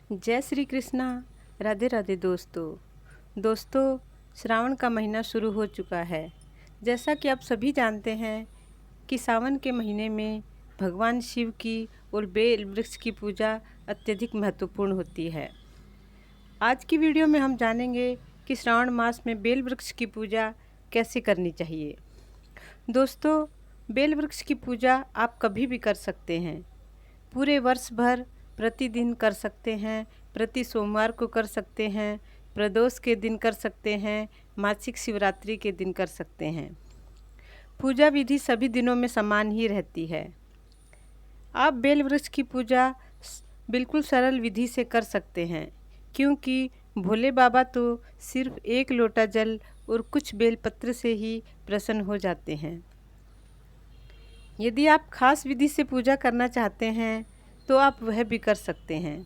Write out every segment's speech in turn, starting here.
जय श्री कृष्णा। राधे राधे दोस्तों, श्रावण का महीना शुरू हो चुका है। जैसा कि आप सभी जानते हैं कि सावन के महीने में भगवान शिव की और बेल वृक्ष की पूजा अत्यधिक महत्वपूर्ण होती है। आज की वीडियो में हम जानेंगे कि श्रावण मास में बेल वृक्ष की पूजा कैसे करनी चाहिए। दोस्तों, बेल वृक्ष की पूजा आप कभी भी कर सकते हैं। पूरे वर्ष भर प्रतिदिन कर सकते हैं, प्रति सोमवार को कर सकते हैं, प्रदोष के दिन कर सकते हैं, मासिक शिवरात्रि के दिन कर सकते हैं। पूजा विधि सभी दिनों में समान ही रहती है। आप बेल वृक्ष की पूजा बिल्कुल सरल विधि से कर सकते हैं, क्योंकि भोले बाबा तो सिर्फ एक लोटा जल और कुछ बेलपत्र से ही प्रसन्न हो जाते हैं। यदि आप खास विधि से पूजा करना चाहते हैं तो आप वह भी कर सकते हैं।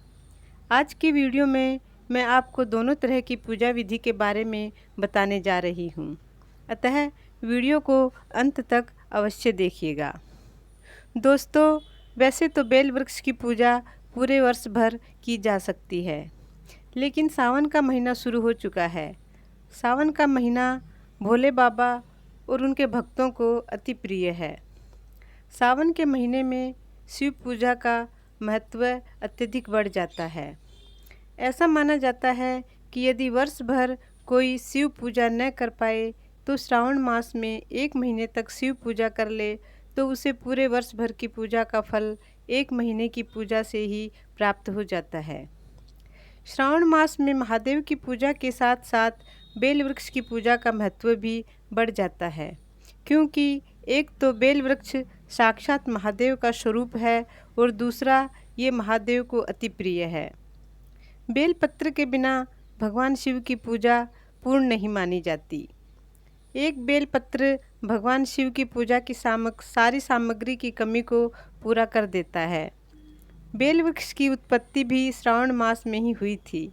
आज की वीडियो में मैं आपको दोनों तरह की पूजा विधि के बारे में बताने जा रही हूँ, अतः वीडियो को अंत तक अवश्य देखिएगा। दोस्तों, वैसे तो बेल वृक्ष की पूजा पूरे वर्ष भर की जा सकती है, लेकिन सावन का महीना शुरू हो चुका है। सावन का महीना भोले बाबा और उनके भक्तों को अति प्रिय है। सावन के महीने में शिव पूजा का महत्व अत्यधिक बढ़ जाता है। ऐसा माना जाता है कि यदि वर्ष भर कोई शिव पूजा न कर पाए तो श्रावण मास में 1 महीने तक शिव पूजा कर ले तो उसे पूरे वर्ष भर की पूजा का फल 1 महीने की पूजा से ही प्राप्त हो जाता है। श्रावण मास में महादेव की पूजा के साथ साथ बेल वृक्ष की पूजा का महत्व भी बढ़ जाता है, क्योंकि एक तो बेल वृक्ष साक्षात महादेव का स्वरूप है और दूसरा ये महादेव को अति प्रिय है। बेल पत्र के बिना भगवान शिव की पूजा पूर्ण नहीं मानी जाती। एक बेल पत्र भगवान शिव की पूजा की सारी सामग्री की कमी को पूरा कर देता है। बेल वृक्ष की उत्पत्ति भी श्रावण मास में ही हुई थी,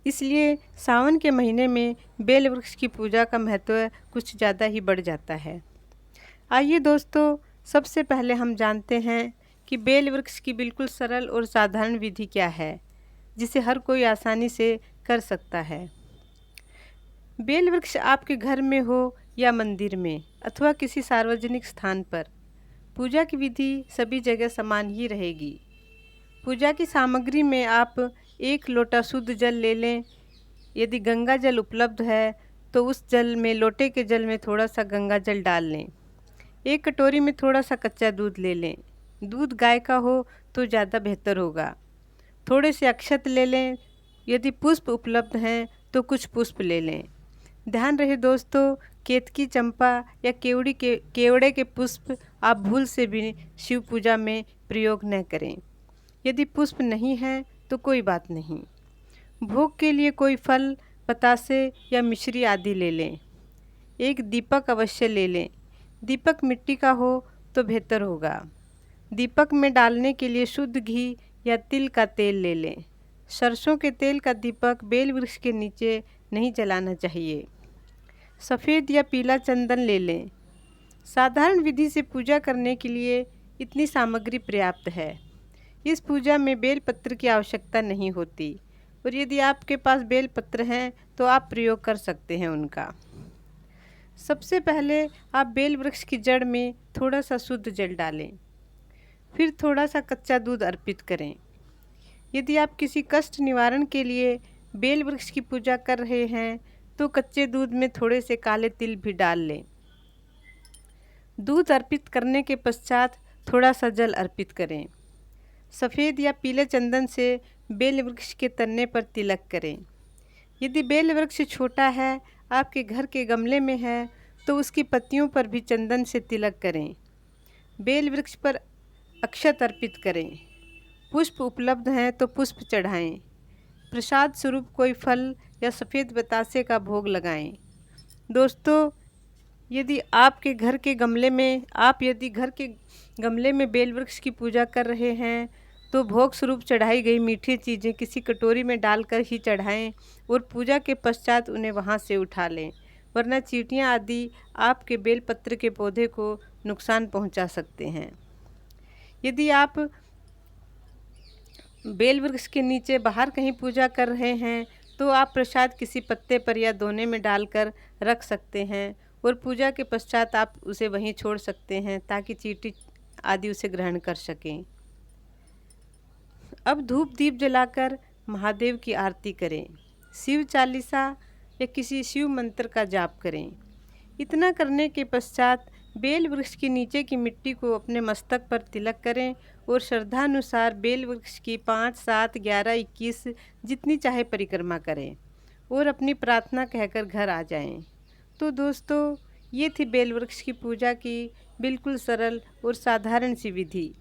इसलिए सावन के महीने में बेल वृक्ष की पूजा का महत्व कुछ ज़्यादा ही बढ़ जाता है। आइए दोस्तों, सबसे पहले हम जानते हैं कि बेल वृक्ष की बिल्कुल सरल और साधारण विधि क्या है, जिसे हर कोई आसानी से कर सकता है। बेल वृक्ष आपके घर में हो या मंदिर में अथवा किसी सार्वजनिक स्थान पर, पूजा की विधि सभी जगह समान ही रहेगी। पूजा की सामग्री में आप 1 लोटा शुद्ध जल ले लें। यदि गंगा जल उपलब्ध है तो उस जल में, लोटे के जल में थोड़ा सा गंगा जल डाल लें। 1 कटोरी में थोड़ा सा कच्चा दूध ले लें। दूध गाय का हो तो ज़्यादा बेहतर होगा। थोड़े से अक्षत ले लें। यदि पुष्प उपलब्ध हैं तो कुछ पुष्प ले लें। ध्यान रहे दोस्तों, केतकी, चंपा या केवड़े के पुष्प आप भूल से भी शिव पूजा में प्रयोग न करें। यदि पुष्प नहीं है तो कोई बात नहीं। भोग के लिए कोई फल, बतासे या मिश्री आदि ले लें। 1 दीपक अवश्य ले लें। दीपक मिट्टी का हो तो बेहतर होगा। दीपक में डालने के लिए शुद्ध घी या तिल का तेल ले लें। सरसों के तेल का दीपक बेल वृक्ष के नीचे नहीं जलाना चाहिए। सफ़ेद या पीला चंदन ले लें। साधारण विधि से पूजा करने के लिए इतनी सामग्री पर्याप्त है। इस पूजा में बेल पत्र की आवश्यकता नहीं होती, और यदि आपके पास बेल पत्र हैं तो आप प्रयोग कर सकते हैं उनका। सबसे पहले आप बेल वृक्ष की जड़ में थोड़ा सा शुद्ध जल डालें, फिर थोड़ा सा कच्चा दूध अर्पित करें। यदि आप किसी कष्ट निवारण के लिए बेल वृक्ष की पूजा कर रहे हैं तो कच्चे दूध में थोड़े से काले तिल भी डाल लें। दूध अर्पित करने के पश्चात थोड़ा सा जल अर्पित करें। सफ़ेद या पीले चंदन से बेल वृक्ष के तने पर तिलक करें। यदि बेल वृक्ष छोटा है, आपके घर के गमले में है, तो उसकी पत्तियों पर भी चंदन से तिलक करें। बेल वृक्ष पर अक्षत अर्पित करें। पुष्प उपलब्ध हैं तो पुष्प चढ़ाएं। प्रसाद स्वरूप कोई फल या सफ़ेद बतासे का भोग लगाएं। दोस्तों, यदि घर के गमले में बेल वृक्ष की पूजा कर रहे हैं तो भोग स्वरूप चढ़ाई गई मीठी चीज़ें किसी कटोरी में डालकर ही चढ़ाएं और पूजा के पश्चात उन्हें वहां से उठा लें, वरना चींटियां आदि आपके बेल पत्र के पौधे को नुकसान पहुंचा सकते हैं। यदि आप बेल वृक्ष के नीचे बाहर कहीं पूजा कर रहे हैं तो आप प्रसाद किसी पत्ते पर या दोने में डालकर रख सकते हैं और पूजा के पश्चात आप उसे वहीं छोड़ सकते हैं ताकि चींटी आदि उसे ग्रहण कर सकें। अब धूप दीप जलाकर महादेव की आरती करें, शिव चालीसा या किसी शिव मंत्र का जाप करें। इतना करने के पश्चात बेल वृक्ष के नीचे की मिट्टी को अपने मस्तक पर तिलक करें और श्रद्धानुसार बेल वृक्ष की 5, 7, 11, 21 जितनी चाहे परिक्रमा करें और अपनी प्रार्थना कहकर घर आ जाएं। तो दोस्तों, ये थी बेल वृक्ष की पूजा की बिल्कुल सरल और साधारण सी विधि,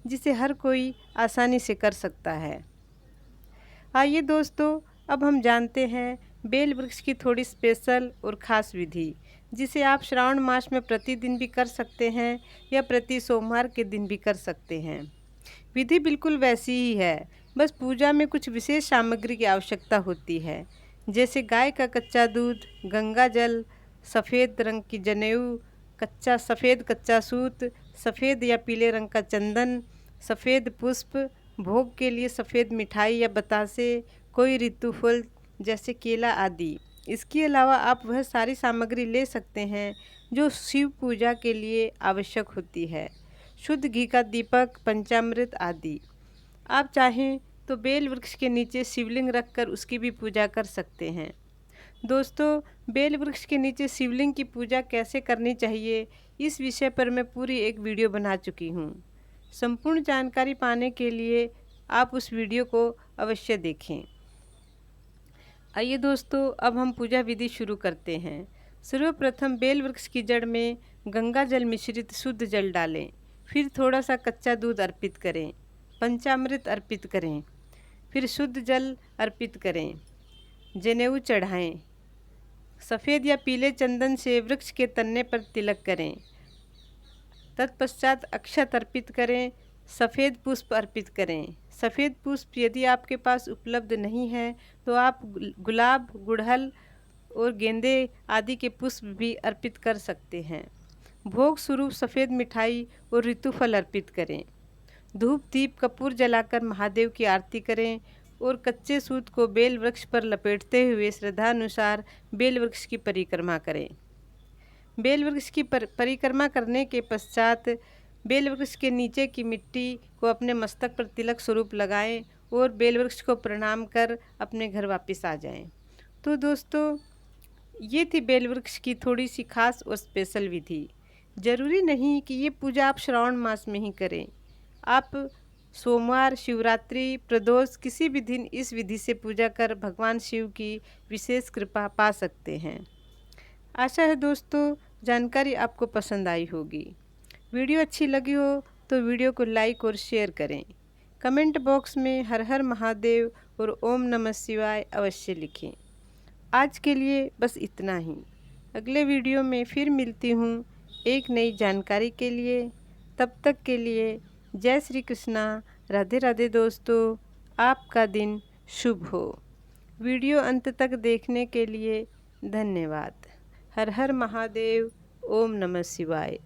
जिसे हर कोई आसानी से कर सकता है। आइए दोस्तों, अब हम जानते हैं बेल वृक्ष की थोड़ी स्पेशल और ख़ास विधि, जिसे आप श्रावण मास में प्रतिदिन भी कर सकते हैं या प्रति सोमवार के दिन भी कर सकते हैं। विधि बिल्कुल वैसी ही है, बस पूजा में कुछ विशेष सामग्री की आवश्यकता होती है, जैसे गाय का कच्चा दूध, गंगा जल, सफ़ेद रंग की जनेऊ, सफ़ेद कच्चा सूत, सफ़ेद या पीले रंग का चंदन, सफ़ेद पुष्प, भोग के लिए सफ़ेद मिठाई या बतासे, कोई ऋतु फल जैसे केला आदि। इसके अलावा आप वह सारी सामग्री ले सकते हैं जो शिव पूजा के लिए आवश्यक होती है, शुद्ध घी का दीपक, पंचामृत आदि। आप चाहें तो बेल वृक्ष के नीचे शिवलिंग रखकर उसकी भी पूजा कर सकते हैं। दोस्तों, बेल वृक्ष के नीचे शिवलिंग की पूजा कैसे करनी चाहिए, इस विषय पर मैं पूरी एक वीडियो बना चुकी हूँ। संपूर्ण जानकारी पाने के लिए आप उस वीडियो को अवश्य देखें। आइए दोस्तों, अब हम पूजा विधि शुरू करते हैं। सर्वप्रथम बेल वृक्ष की जड़ में गंगा जल मिश्रित शुद्ध जल डालें, फिर थोड़ा सा कच्चा दूध अर्पित करें, पंचामृत अर्पित करें, फिर शुद्ध जल अर्पित करें, जनेऊ चढ़ाएं, सफ़ेद या पीले चंदन से वृक्ष के तन्ने पर तिलक करें, तत्पश्चात अक्षत अर्पित करें, सफ़ेद पुष्प अर्पित करें। सफ़ेद पुष्प यदि आपके पास उपलब्ध नहीं है तो आप गुलाब, गुड़हल और गेंदे आदि के पुष्प भी अर्पित कर सकते हैं। भोग स्वरूप सफ़ेद मिठाई और ऋतुफल अर्पित करें। धूप दीप कपूर जलाकर महादेव की आरती करें और कच्चे सूत को बेल वृक्ष पर लपेटते हुए श्रद्धानुसार बेल वृक्ष की परिक्रमा करें। बेल वृक्ष की परिक्रमा करने के पश्चात बेल वृक्ष के नीचे की मिट्टी को अपने मस्तक पर तिलक स्वरूप लगाएं और बेल वृक्ष को प्रणाम कर अपने घर वापस आ जाएं। तो दोस्तों, ये थी बेल वृक्ष की थोड़ी सी खास और स्पेशल विधि। ज़रूरी नहीं कि ये पूजा आप श्रावण मास में ही करें। आप सोमवार, शिवरात्रि, प्रदोष किसी भी दिन इस विधि से पूजा कर भगवान शिव की विशेष कृपा पा सकते हैं। आशा है दोस्तों, जानकारी आपको पसंद आई होगी। वीडियो अच्छी लगी हो तो वीडियो को लाइक और शेयर करें। कमेंट बॉक्स में हर हर महादेव और ओम नमः शिवाय अवश्य लिखें। आज के लिए बस इतना ही। अगले वीडियो में फिर मिलती हूँ एक नई जानकारी के लिए। तब तक के लिए जय श्री कृष्णा, राधे राधे दोस्तों। आपका दिन शुभ हो। वीडियो अंत तक देखने के लिए धन्यवाद। हर हर महादेव, ओम नमः शिवाय।